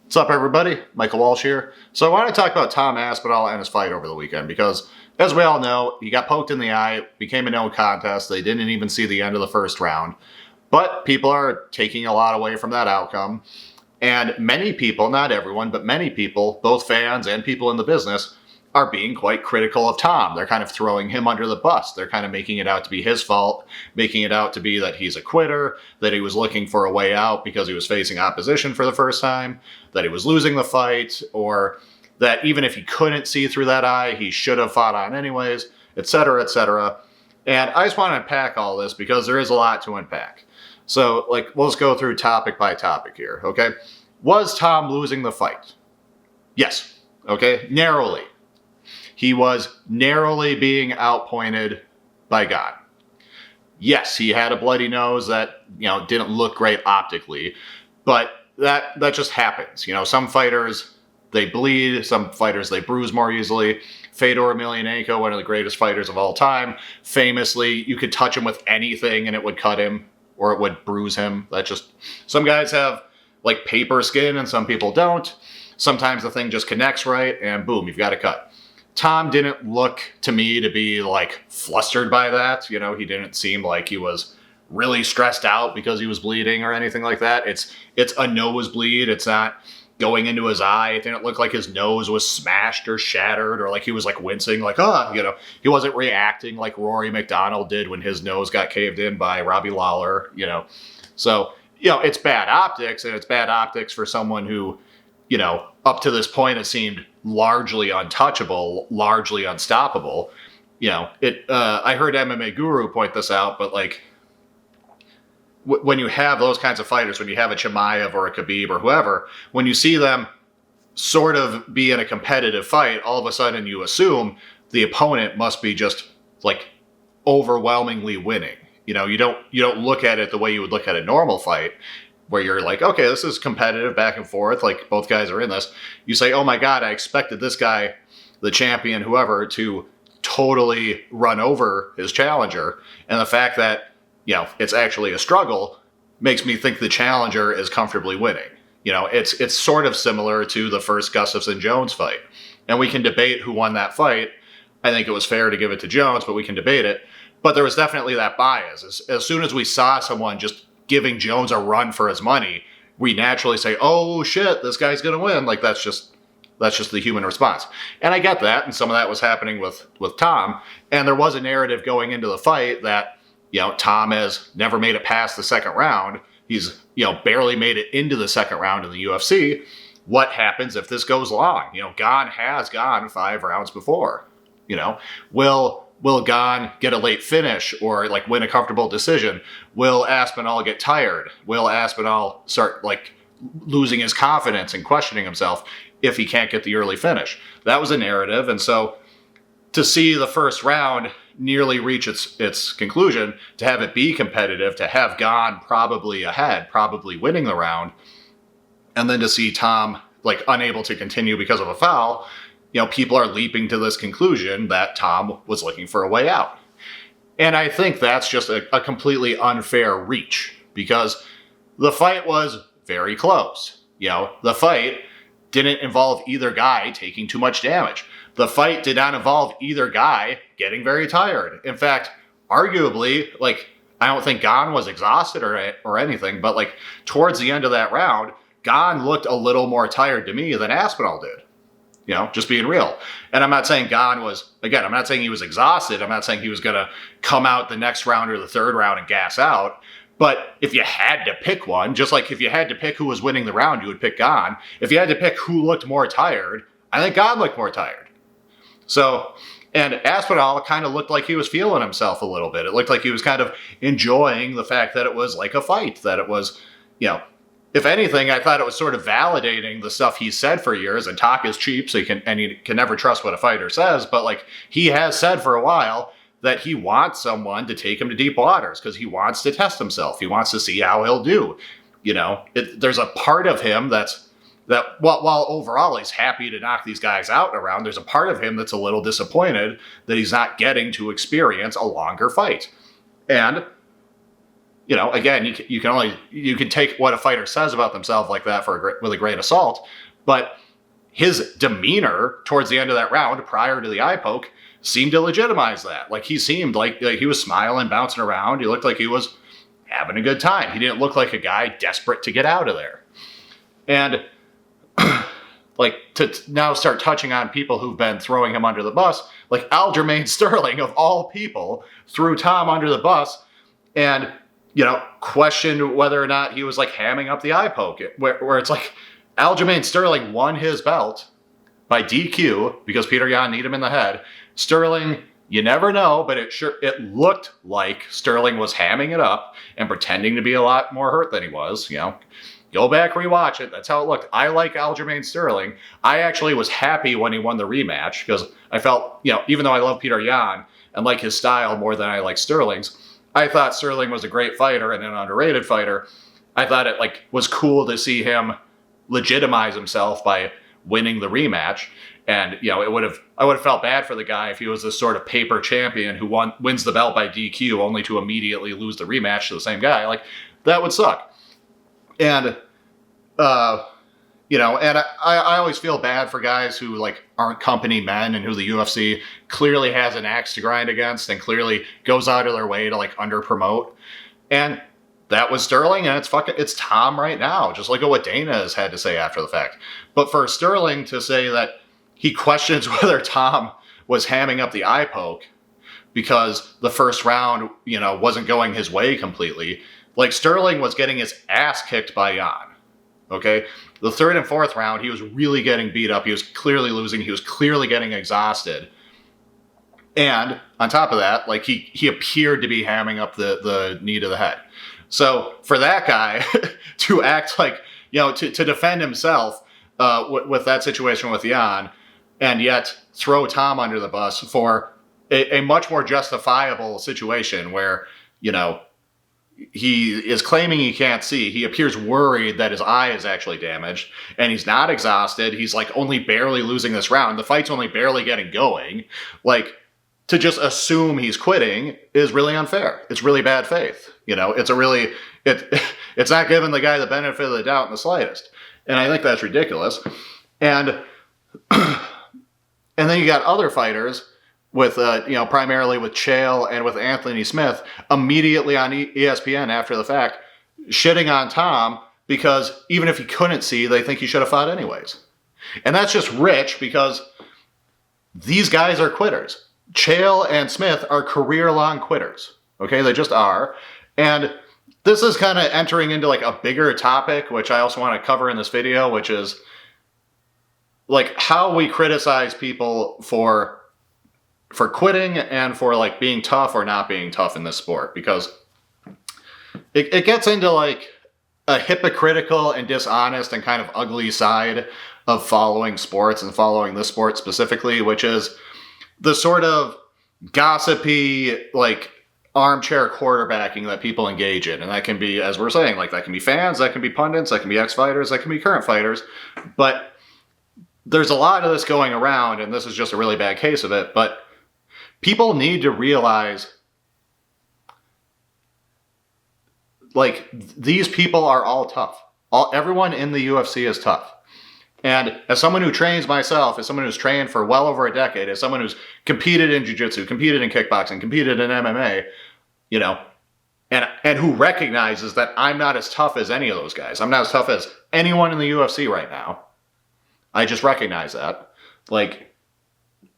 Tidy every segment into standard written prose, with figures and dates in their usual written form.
What's up, everybody? Michael Walsh here. So I want to talk about Tom Aspinall and his fight over the weekend because, as we all know, he got poked in the eye, became a no contest. They didn't even see the end of the first round. But people are taking a lot away from that outcome. And many people, not everyone, but many people, both fans and people in the business, are being quite critical of Tom. They're kind of throwing him under the bus. They're kind of making it out to be his fault, making it out to be that he's a quitter, that he was looking for a way out because he was facing opposition for the first time, that he was losing the fight, or that even if he couldn't see through that eye, he should have fought on anyways, etc., etc. And I just want to unpack all this because there is a lot to unpack. So, we'll just go through topic by topic here, okay? Was Tom losing the fight? Yes, okay? Narrowly. He was narrowly being outpointed by God. Yes, he had a bloody nose that, didn't look great optically, but that just happens. Some fighters, they bleed. Some fighters, they bruise more easily. Fedor Emelianenko, one of the greatest fighters of all time, famously, you could touch him with anything and it would cut him or it would bruise him. Some guys have paper skin and some people don't. Sometimes the thing just connects right and boom, you've got a cut. Tom didn't look to me to be flustered by that. He didn't seem like he was really stressed out because he was bleeding or anything like that. It's a nosebleed. It's not going into his eye. It didn't look like his nose was smashed or shattered or he was wincing, he wasn't reacting like Rory McDonald did when his nose got caved in by Robbie Lawler, So, it's bad optics, and it's bad optics for someone who, up to this point has seemed largely untouchable, largely unstoppable. I heard MMA Guru point this out, but when you have those kinds of fighters, when you have a Chimaev or a Khabib or whoever, when you see them sort of be in a competitive fight, all of a sudden you assume the opponent must be just overwhelmingly winning. You don't look at it the way you would look at a normal fight, where you're okay, this is competitive back and forth, both guys are in this. You say, oh my God, I expected this guy, the champion, whoever, to totally run over his challenger. And the fact that, it's actually a struggle makes me think the challenger is comfortably winning. It's sort of similar to the first Gustafsson-Jones fight. And we can debate who won that fight. I think it was fair to give it to Jones, but we can debate it. But there was definitely that bias. As soon as we saw someone just giving Jones a run for his money, we naturally say, oh shit, this guy's going to win. That's just the human response. And I get that. And some of that was happening with Tom. And there was a narrative going into the fight that, Tom has never made it past the second round. He's, barely made it into the second round in the UFC. What happens if this goes long? Gane has gone 5 rounds before. Will Gane get a late finish or win a comfortable decision? Will Aspinall get tired? Will Aspinall start losing his confidence and questioning himself if he can't get the early finish? That was a narrative. And so to see the first round nearly reach its conclusion, to have it be competitive, to have Gane probably ahead, probably winning the round, and then to see Tom unable to continue because of a foul, people are leaping to this conclusion that Tom was looking for a way out. And I think that's just a completely unfair reach because the fight was very close. The fight didn't involve either guy taking too much damage. The fight did not involve either guy getting very tired. In fact, arguably, I don't think Gane was exhausted or anything, but towards the end of that round, Gane looked a little more tired to me than Aspinall did. Just being real. And I'm not saying Gane was, again, I'm not saying he was exhausted. I'm not saying he was going to come out the next round or the third round and gas out. But if you had to pick one, just like if you had to pick who was winning the round, you would pick Gane. If you had to pick who looked more tired, I think Gane looked more tired. So, and Aspinall kind of looked like he was feeling himself a little bit. It looked like he was kind of enjoying the fact that it was like a fight, that it was, if anything, I thought it was sort of validating the stuff he said for years. And talk is cheap, so you can never trust what a fighter says. But he has said for a while that he wants someone to take him to deep waters because he wants to test himself. He wants to see how he'll do. There's a part of him that while overall he's happy to knock these guys out in a round, there's a part of him that's a little disappointed that he's not getting to experience a longer fight. And again, you can take what a fighter says about themselves like that with a grain of salt, but his demeanor towards the end of that round prior to the eye poke seemed to legitimize that. Like, he seemed like he was smiling, bouncing around. He looked like he was having a good time. He didn't look like a guy desperate to get out of there. And like, to now start touching on people who've been throwing him under the bus, like Aljamain Sterling, of all people, threw Tom under the bus and, questioned whether or not he was like hamming up the eye poke, where it's like Aljamain Sterling won his belt by DQ because Peter Yan kneed him in the head. Sterling, you never know, but it looked like Sterling was hamming it up and pretending to be a lot more hurt than he was. Go back, rewatch it. That's how it looked. I like Aljamain Sterling. I actually was happy when he won the rematch because I felt, even though I love Peter Yan and like his style more than I like Sterling's, I thought Sterling was a great fighter and an underrated fighter. I thought it was cool to see him legitimize himself by winning the rematch. And, I would have felt bad for the guy if he was this sort of paper champion who wins the belt by DQ only to immediately lose the rematch to the same guy. Like, that would suck. And, and I always feel bad for guys who, like, aren't company men and who the UFC clearly has an axe to grind against and clearly goes out of their way to, like, under-promote. And that was Sterling, and it's Tom right now. Just look at what Dana has had to say after the fact. But for Sterling to say that he questions whether Tom was hamming up the eye poke because the first round, wasn't going his way completely. Like, Sterling was getting his ass kicked by Yan. Okay? The third and fourth round, he was really getting beat up. He was clearly losing. He was clearly getting exhausted. And on top of that, like, he appeared to be hamming up the knee to the head. So for that guy to act like, to defend himself with that situation with Yan, and yet throw Tom under the bus for a much more justifiable situation where, he is claiming he can't see. He appears worried that his eye is actually damaged, and he's not exhausted. He's like only barely losing this round. The fight's only barely getting going. Like, to just assume he's quitting is really unfair. It's really bad faith. It's not giving the guy the benefit of the doubt in the slightest. And I think that's ridiculous. And then you got other fighters with, primarily with Chael and with Anthony Smith immediately on ESPN after the fact, shitting on Tom because even if he couldn't see, they think he should have fought anyways. And that's just rich because these guys are quitters. Chael and Smith are career-long quitters. Okay, they just are. And this is kind of entering into like a bigger topic, which I also want to cover in this video, which is like how we criticize people for quitting and for like being tough or not being tough in this sport, because it gets into like a hypocritical and dishonest and kind of ugly side of following sports and following this sport specifically, which is the sort of gossipy, like, armchair quarterbacking that people engage in. And that can be, as we're saying, like, that can be fans, that can be pundits, that can be ex-fighters, that can be current fighters. But there's a lot of this going around, and this is just a really bad case of it. But people need to realize, like, these people are all tough. Everyone in the UFC is tough. And as someone who trains myself, as someone who's trained for well over a decade, as someone who's competed in jiu-jitsu, competed in kickboxing, competed in MMA, and who recognizes that I'm not as tough as any of those guys. I'm not as tough as anyone in the UFC right now. I just recognize that. Like,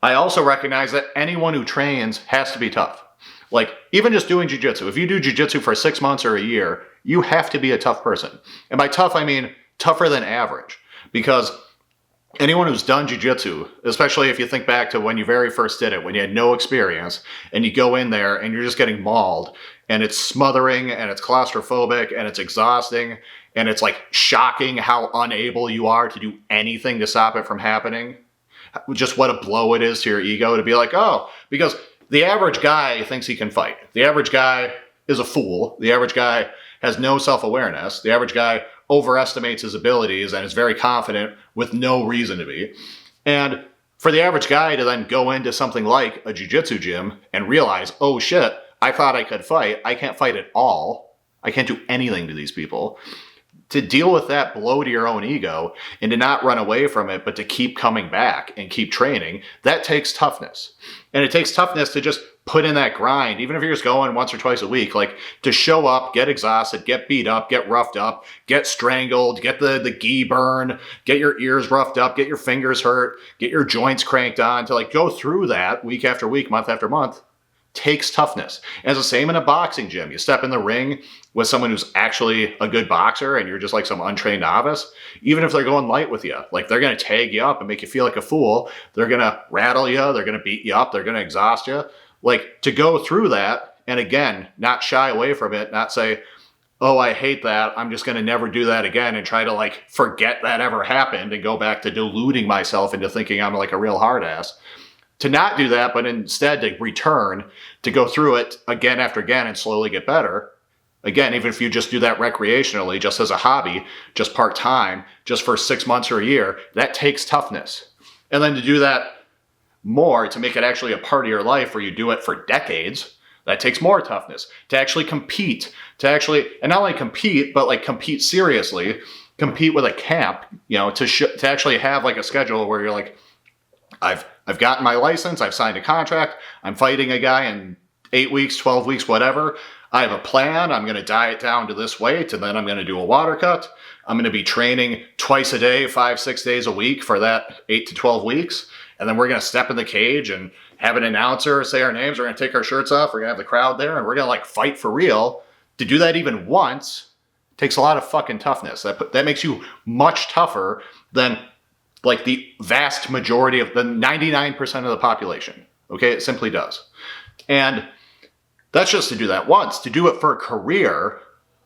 I also recognize that anyone who trains has to be tough. Like, even just doing jiu-jitsu. If you do jiu-jitsu for 6 months or a year, you have to be a tough person. And by tough, I mean tougher than average. Because anyone who's done jiu-jitsu, especially if you think back to when you very first did it, when you had no experience, and you go in there and you're just getting mauled, and it's smothering, and it's claustrophobic, and it's exhausting, and it's like shocking how unable you are to do anything to stop it from happening. Just what a blow it is to your ego to be like, oh, because the average guy thinks he can fight. The average guy is a fool. The average guy has no self-awareness. The average guy overestimates his abilities and is very confident with no reason to be. And for the average guy to then go into something like a jiu-jitsu gym and realize, oh shit, I thought I could fight. I can't fight at all. I can't do anything to these people. To deal with that blow to your own ego and to not run away from it, but to keep coming back and keep training, that takes toughness. And it takes toughness to just put in that grind, even if you're just going once or twice a week, like to show up, get exhausted, get beat up, get roughed up, get strangled, get the gi burn, get your ears roughed up, get your fingers hurt, get your joints cranked on, to like go through that week after week, month after month, takes toughness. And it's the same in a boxing gym. You step in the ring with someone who's actually a good boxer and you're just like some untrained novice, even if they're going light with you, like they're going to tag you up and make you feel like a fool. They're going to rattle you. They're going to beat you up. They're going to exhaust you. Like, to go through that and again, not shy away from it, not say, oh, I hate that, I'm just going to never do that again, and try to like forget that ever happened and go back to deluding myself into thinking I'm like a real hard ass. To not do that, but instead to return, to go through it again after again and slowly get better. Again, even if you just do that recreationally, just as a hobby, just part-time, just for 6 months or a year, that takes toughness. And then to do that more, to make it actually a part of your life where you do it for decades, that takes more toughness. To actually compete, and not only compete, but like compete seriously, compete with a camp, to actually have like a schedule where you're like, I've gotten my license, I've signed a contract, I'm fighting a guy in 8 weeks, 12 weeks, whatever. I have a plan, I'm going to diet down to this weight, and then I'm going to do a water cut. I'm going to be training twice a day, 5-6 days a week for that 8 to 12 weeks. And then we're going to step in the cage and have an announcer say our names. We're going to take our shirts off. We're going to have the crowd there, and we're going to like fight for real. To do that even once takes a lot of fucking toughness. That makes you much tougher than like the vast majority of the 99% of the population. Okay, it simply does. And that's just to do that once. To do it for a career,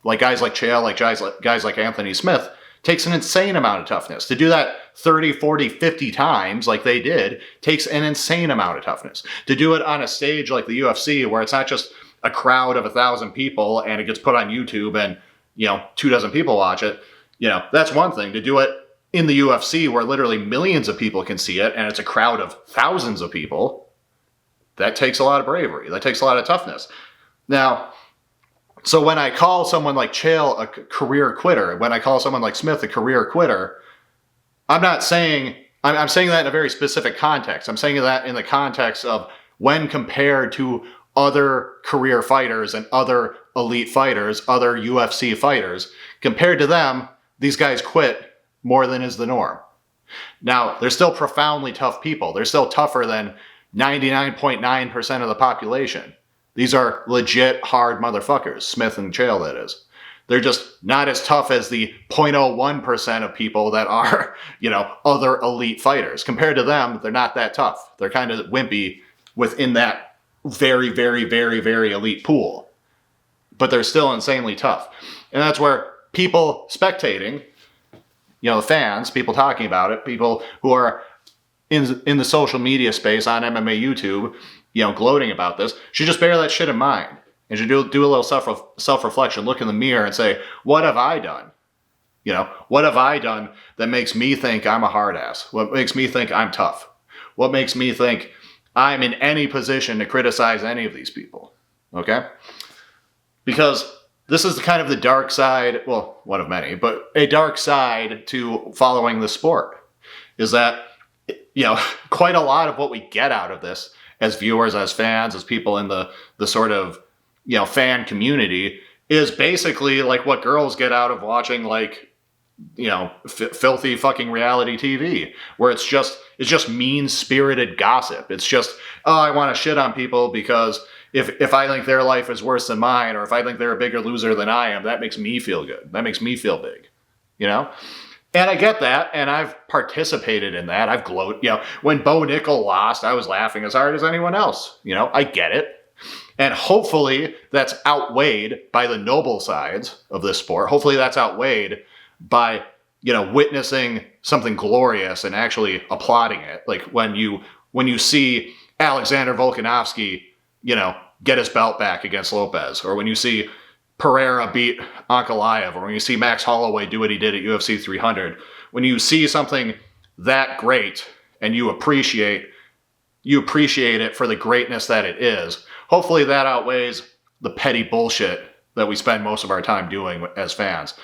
like guys like Chael, like guys like Anthony Smith, takes an insane amount of toughness. To do that 30, 40, 50 times like they did takes an insane amount of toughness. To do it on a stage like the UFC, where it's not just a crowd of 1,000 people and it gets put on YouTube and 24 people watch it, that's one thing. To do it in the UFC where literally millions of people can see it and it's a crowd of thousands of people, that takes a lot of bravery. That takes a lot of toughness. Now, so when I call someone like Chael a career quitter, when I call someone like Smith a career quitter, I'm saying that in a very specific context. I'm saying that in the context of when compared to other career fighters and other elite fighters, other UFC fighters, compared to them, these guys quit more than is the norm. Now, they're still profoundly tough people. They're still tougher than 99.9% of the population. These are legit hard motherfuckers, Smith and Chael, that is. They're just not as tough as the 0.01% of people that are, other elite fighters. Compared to them, they're not that tough. They're kind of wimpy within that very, very, very, very elite pool. But they're still insanely tough. And that's where people spectating, the fans, people talking about it, people who are in the social media space on MMA YouTube, gloating about this, should just bear that shit in mind. And should do a little self-reflection, look in the mirror and say, what have I done? What have I done that makes me think I'm a hard ass? What makes me think I'm tough? What makes me think I'm in any position to criticize any of these people? Okay? Because this is kind of the dark side, well, one of many, but a dark side to following the sport is that, quite a lot of what we get out of this as viewers, as fans, as people in the sort of, fan community is basically like what girls get out of watching like, filthy fucking reality TV, where it's just mean-spirited gossip. It's just, oh, I want to shit on people because if I think their life is worse than mine, or if I think they're a bigger loser than I am, that makes me feel good. That makes me feel big, And I get that, and I've participated in that. I've gloated. When Bo Nickel lost, I was laughing as hard as anyone else. I get it. And hopefully that's outweighed by the noble sides of this sport. Hopefully that's outweighed by, witnessing something glorious and actually applauding it. Like when you see Alexander Volkanovski, get his belt back against Lopez, or when you see Pereira beat Ankalaev, or when you see Max Holloway do what he did at UFC 300, when you see something that great and you appreciate it for the greatness that it is, hopefully that outweighs the petty bullshit that we spend most of our time doing as fans.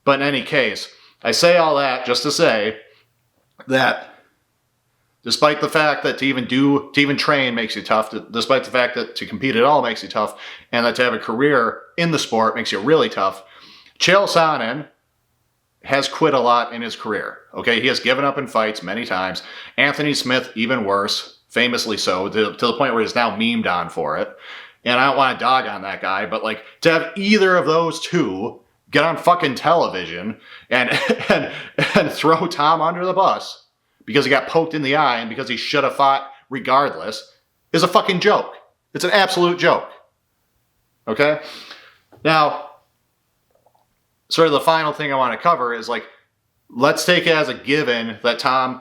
But in any case, I say all that just to say that despite the fact that to even train makes you tough, despite the fact that to compete at all makes you tough, and that to have a career in the sport makes you really tough, Chael Sonnen has quit a lot in his career. Okay, he has given up in fights many times. Anthony Smith, even worse, famously so, to the point where he's now memed on for it. And I don't want to dog on that guy, but like to have either of those two get on fucking television and throw Tom under the bus because he got poked in the eye and because he should have fought regardless is a fucking joke. It's an absolute joke. Okay? Now, sort of the final thing I want to cover is like, let's take it as a given that Tom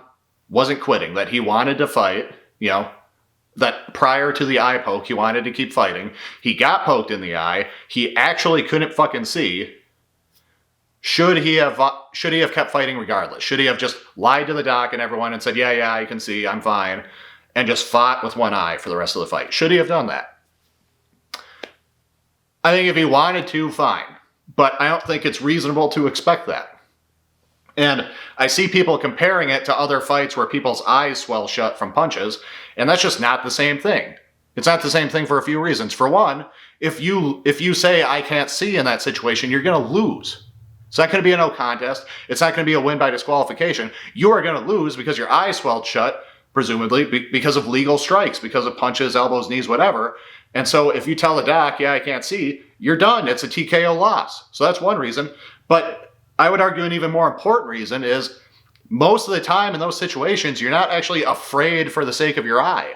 wasn't quitting, that he wanted to fight, you know, that prior to the eye poke, he wanted to keep fighting. He got poked in the eye. He actually couldn't fucking see. Should he have kept fighting regardless? Should he have just lied to the doc and everyone and said, yeah, I can see, I'm fine, and just fought with one eye for the rest of the fight? Should he have done that? I think if he wanted to, fine. But I don't think it's reasonable to expect that. And I see people comparing it to other fights where people's eyes swell shut from punches, and that's just not the same thing. It's not the same thing for a few reasons. For one, if you say I can't see in that situation, you're going to lose. It's not going to be a no contest. It's not going to be a win by disqualification. You are going to lose because your eyes swelled shut, presumably, because of legal strikes, because of punches, elbows, knees, whatever. And so if you tell the doc, yeah, I can't see, you're done. It's a TKO loss. So that's one reason. But I would argue an even more important reason is most of the time in those situations, you're not actually afraid for the sake of your eye.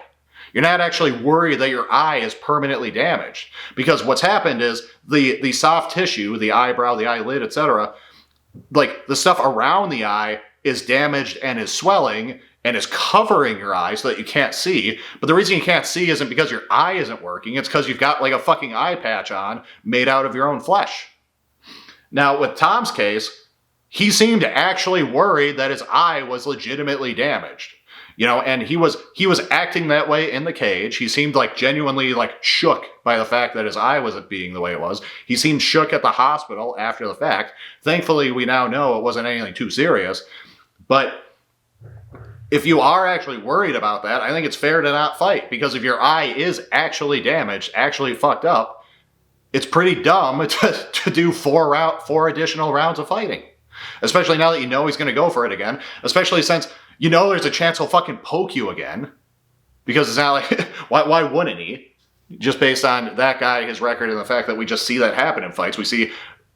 You're not actually worried that your eye is permanently damaged. Because what's happened is the soft tissue, the eyebrow, the eyelid, etc., like the stuff around the eye is damaged and is swelling and is covering your eye so that you can't see. But the reason you can't see isn't because your eye isn't working. It's because you've got like a fucking eye patch on made out of your own flesh. Now, with Tom's case, he seemed actually worried that his eye was legitimately damaged. You know, and he was acting that way in the cage. He seemed like genuinely like shook by the fact that his eye wasn't being the way it was. He seemed shook at the hospital after the fact. Thankfully, we now know it wasn't anything too serious. But if you are actually worried about that, I think it's fair to not fight. Because if your eye is actually damaged, actually fucked up, it's pretty dumb to do four additional rounds of fighting. Especially now that you know he's going to go for it again. Especially since you know there's a chance he'll fucking poke you again. Because it's not like, why wouldn't he? Just based on that guy, his record, and the fact that we just see that happen in fights. We see,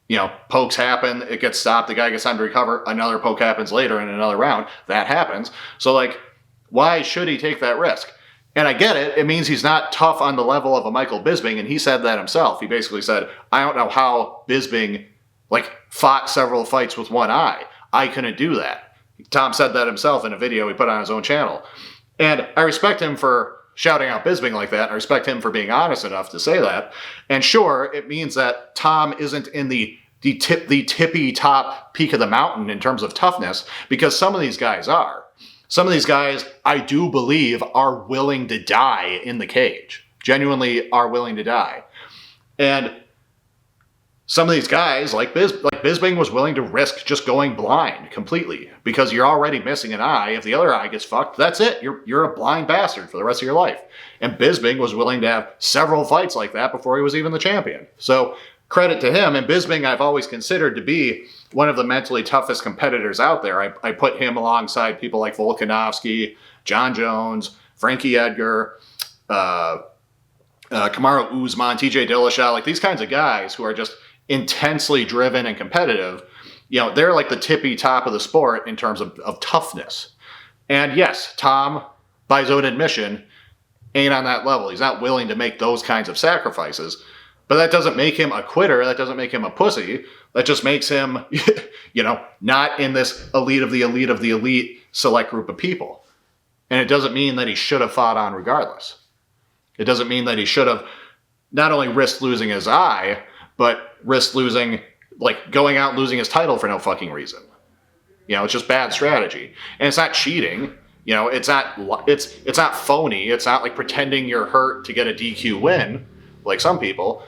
you know, pokes happen, it gets stopped, the guy gets time to recover, another poke happens later in another round. That happens. So, like, why should he take that risk? And I get it. It means he's not tough on the level of a Michael Bisping, and he said that himself. He basically said, I don't know how Bisping, like, fought several fights with one eye. I couldn't do that. Tom said that himself in a video he put on his own channel. And I respect him for shouting out Bisping like that. I respect him for being honest enough to say that. And sure, it means that Tom isn't in the tippy top peak of the mountain in terms of toughness, because some of these guys are. Some of these guys, I do believe, are willing to die in the cage. Genuinely are willing to die. And some of these guys, like Bisping, was willing to risk just going blind completely because you're already missing an eye. If the other eye gets fucked, that's it. You're a blind bastard for the rest of your life. And Bisping was willing to have several fights like that before he was even the champion. So credit to him. And Bisping I've always considered to be one of the mentally toughest competitors out there. I put him alongside people like Volkanovski, John Jones, Frankie Edgar, Kamaru Usman, TJ Dillashaw, like these kinds of guys who are just intensely driven and competitive. You know, they're like the tippy top of the sport in terms of toughness. And yes, Tom, by his own admission, ain't on that level. He's not willing to make those kinds of sacrifices. But that doesn't make him a quitter. That doesn't make him a pussy. That just makes him, you know, not in this elite of the elite select group of people. And it doesn't mean that he should have fought on regardless. It doesn't mean that he should have not only risked losing his eye, but risked losing, like going out and losing his title for no fucking reason. You know, it's just bad strategy. And it's not cheating. You know, it's not phony. It's not like pretending you're hurt to get a DQ win, like some people.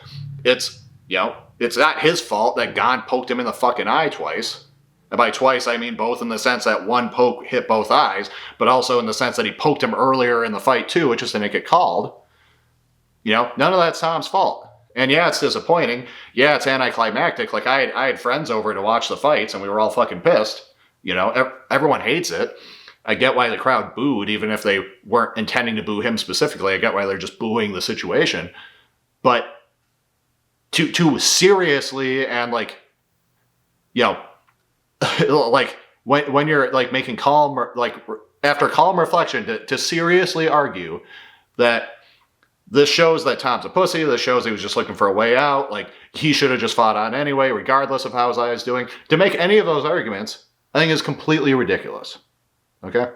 It's It's not his fault that Gane poked him in the fucking eye twice. And by twice, I mean both in the sense that one poke hit both eyes, but also in the sense that he poked him earlier in the fight too, which just didn't get called. None of that's Tom's fault. And yeah, it's disappointing. Yeah, it's anticlimactic. Like, I had friends over to watch the fights, and we were all fucking pissed. Everyone hates it. I get why the crowd booed, even if they weren't intending to boo him specifically. I get why they're just booing the situation. But to seriously and like when you're like making calm, like after calm reflection, to seriously argue that this shows that Tom's a pussy, this shows he was just looking for a way out, like he should have just fought on anyway, regardless of how his eye is doing. To make any of those arguments, I think is completely ridiculous. Okay?